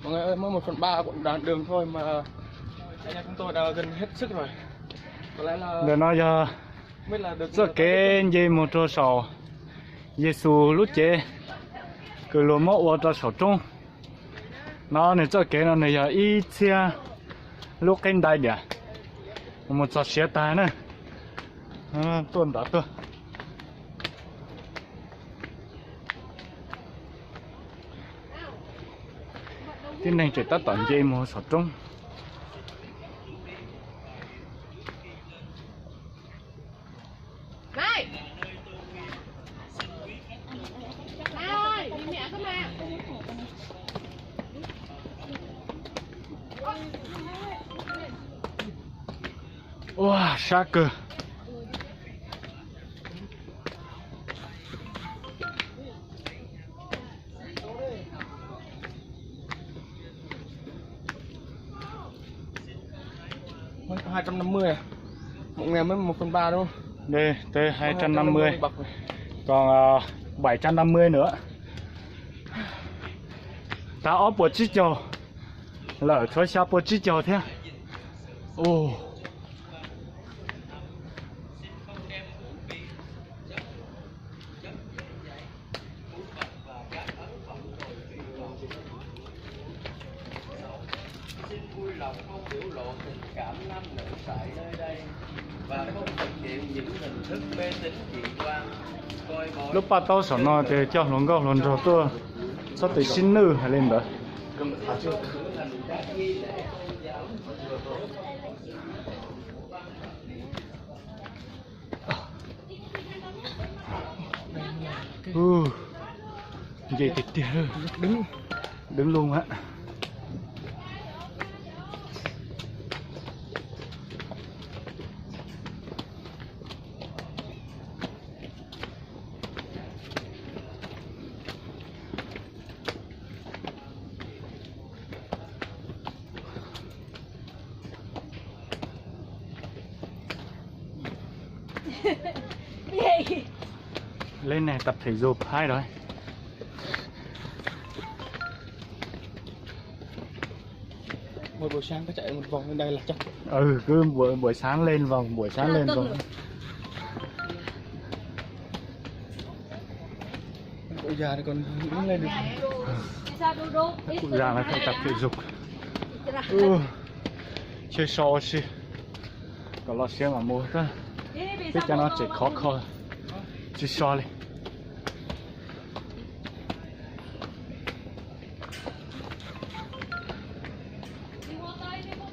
Mọi người ơi, mới 1/3 của đoạn đường thôi mà anh em chúng tôi đã gần hết sức rồi. Có lẽ là để nó giờ biết là được rất cái gì một chỗ sổ Giêsu lúc chế cứ luôn mất ở chỗ sổ trung nó này cho cái nó này giờ ít xe lúc canh đại địa một chỗ xe tài nữa tuần đó tôi cái này chỉ tất tận dây một sổ trung wow sát cơ mới có 250 à? Một ngày mới 1/3 đúng không? đây tới 250 còn 750 nữa ta ốp bộ chiếc dầu lỡ cho xa bộ chiếc dầu thế ô xin vui lòng không biểu lộ tình cảm nam nữ tại nơi đây và không thực hiện những hình thức mê tín dị đoan coi bói. lúc bắt đầu sổ nó thì cho luôn gạo luôn rồi tôi sao tới xin nữ hay lên đó vậy thì tiếc đứng luôn á lên này tập thể dục hai rồi Một buổi sáng có chạy một vòng lên đây là chắc. cứ buổi sáng lên vòng buổi sáng lên vòng Cụ già thì còn đứng lên được. cụ già là phải tập thể dục chơi so xí còn lo xe mà mua đó biết cho nó chỉ khó khăn chỉ so đi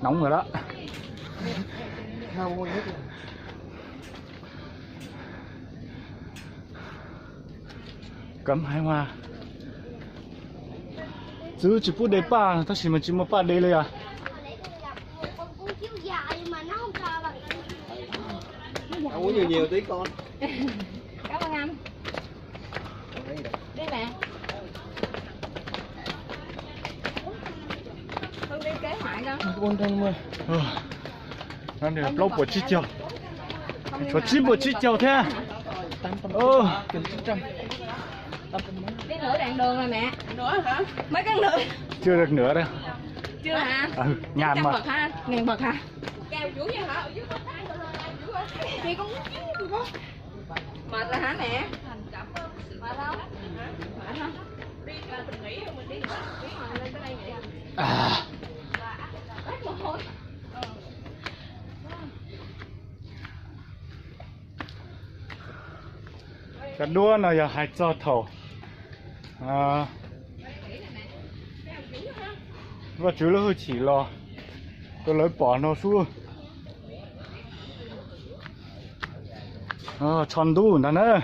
nóng rồi đó cấm hai hoa chứ chỉ phút đấy ba ta chỉ mà chỉ một ba đâyเลยà Uống nhiều tí con. Cảm ơn anh. Đi mẹ. Không đi kế hoạch đâu. 450. nó này lâu buổi chiếc chiều có chín buổi chiếc chiều thế 800. Cần 900. 800 mấy. Đi nửa đoạn đường rồi mẹ. Nữa hả? Mấy cái nửa. chưa được nữa đâu Chưa hả? nhàn mà bậc ha, 1000 bậc ha. Kèo vũ vậy hả? Ở dưới có thang rồi thì con mệt rồi hả mẹ? Mệt không? Mệt không? Đi mình nghỉ rồi mình đi mà lên tới đây nghỉ. Hết mồ hôi. cái đua này giờ hai cho thầu và chú là hơi chỉ lo tôi lấy bỏ nó xuống tròn đu nè nữa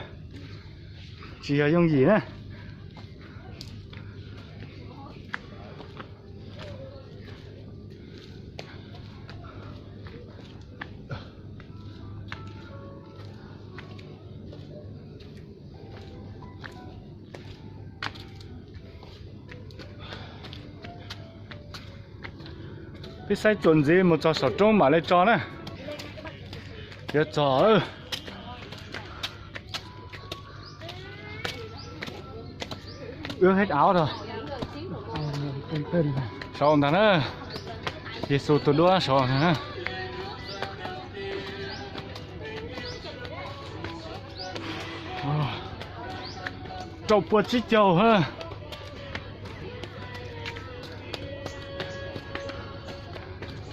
chỉ là dùng gì nè cái sai chuẩn gì một trò sọt trông mà lên trò nè giờ trò ướt hết áo rồi sổ thằng nữa Giêsu tôi đua sổ thằng nữa trâu bò chích trâu ha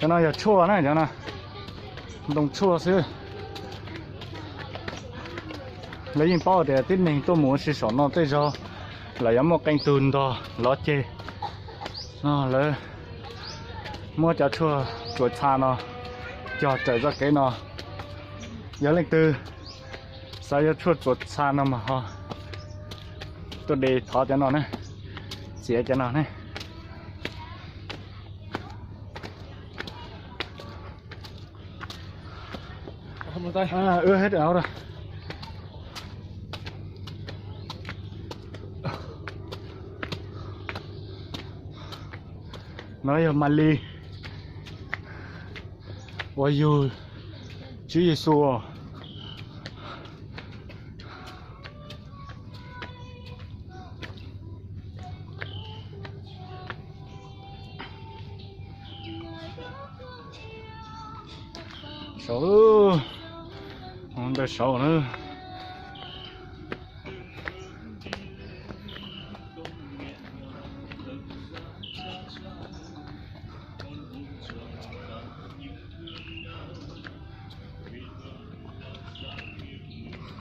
cho nó giờ chua này cho nó đồng chua xíu lấy những bao để tin mình tôi muốn sử dụng nó tới giờ là giống một canh tùn đó lót chê nó lấy mua cho chua chuột xa nó cho trở ra cái nó nhớ lên từ sao cho chua chuột xa nó mà ho tôi đi thọ cho nó này xỉa cho nó này không tay ưa hết áo rồi nói ở Mali ôi dù Chúa Giêsu sổ không được sổ nữa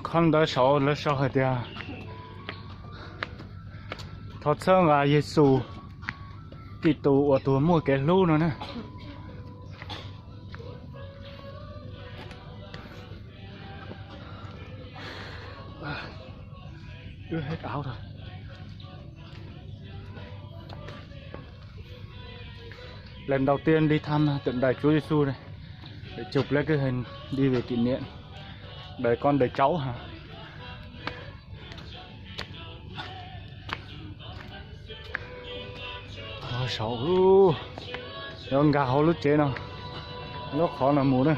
con đã sổ là sổ hết à thật sự là Giêsu Kitô ở tuổi mua cái lú nữa nè ưa hết áo rồi lần đầu tiên đi thăm tượng đài Chúa Giêsu này để chụp lấy cái hình đi về kỷ niệm đời con đời cháu hả ôi xấu nó gà hổ lút chế nào nó khó là mù đây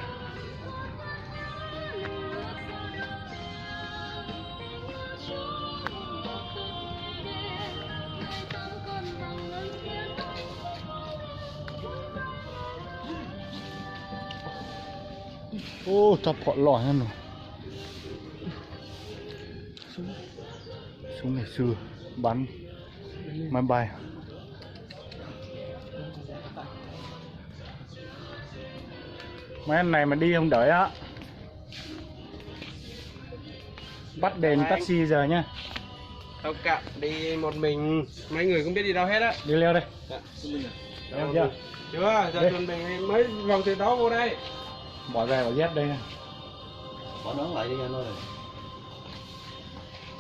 ô tập họ lòi hơn rồi súng ngày xưa bắn máy bay mấy anh này mà đi không đợi á bắt đèn taxi giờ nhá Đâu cạn đi một mình, mấy người không biết đi đâu hết á. đi leo đây Em chưa? Chưa, giờ chuẩn bị mới vòng từ đó vô đây. bỏ giày bỏ dép đây nè Bỏ nón lại đi anh ơi.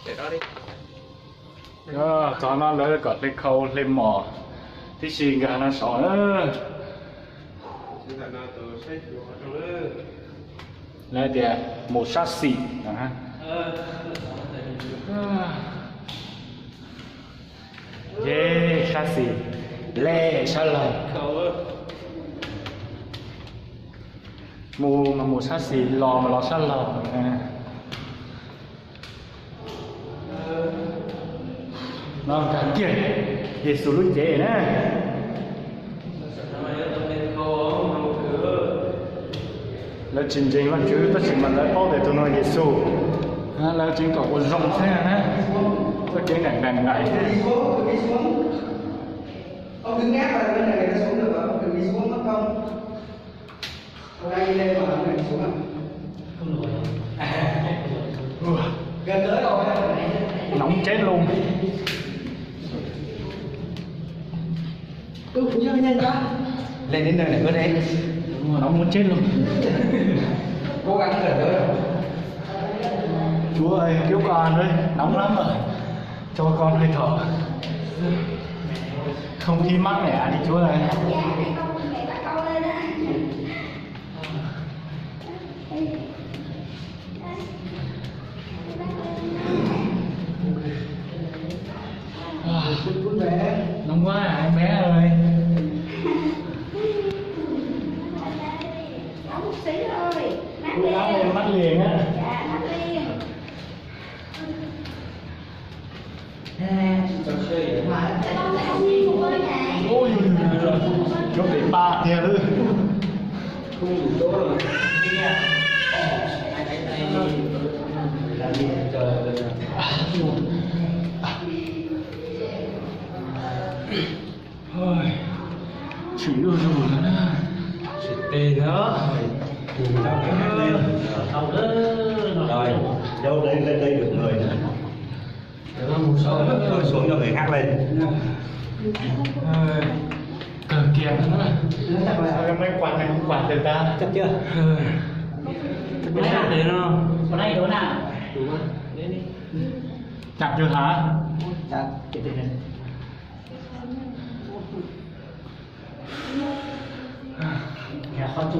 Để đó đi. cho nó lấy cọt lên khâu lên mỏ tí xì gà nó sỏ nữa này thì một sát xì hả yeah sát xì lê sát lòng một sát xì lò mà lò sát lòng nó cả kia Giêsu lúc chế nè là chính chính mà chú ta chỉ mà lại bao để tôi nói Giêsu là chính có một rộng thế này có cái ngành ngại ông đứng ngáp vào bên này nó xuống được không? Đừng đi xuống mất không? Ông đang đi lên mà ông đừng xuống à? Không nổi. Gần tới rồi. nóng chết luôn Cứ phụ cho nhanh quá. Lên đến nơi này cứ thế. nóng muốn chết luôn Cố gắng gần tới rồi. Chúa ơi cứu con ơi nóng lắm rồi cho con hơi thở không khí mát mẻ đi Chúa ơi nóng quá à em bé ơi Nóng một xí thôi. Cô áo lên mắt liền á Dạ, mắt liền. Mà Con lại không đi một ơi này. ôi kia luôn. Không đủ chỗ rồi. Ôi, chỉ đưa cho một lần nữa. Chỉ tê nữa. Rồi, đâu đây lên đây được người nữa. Rồi xuống cho người khác lên. Cờ kìa nữa. Sao cái máy quạt này không quạt được ta? Chắc chưa? Cái này để nó. Còn này chỗ nào? Chặt chưa hả? Chắc, cái này. Nhà con chú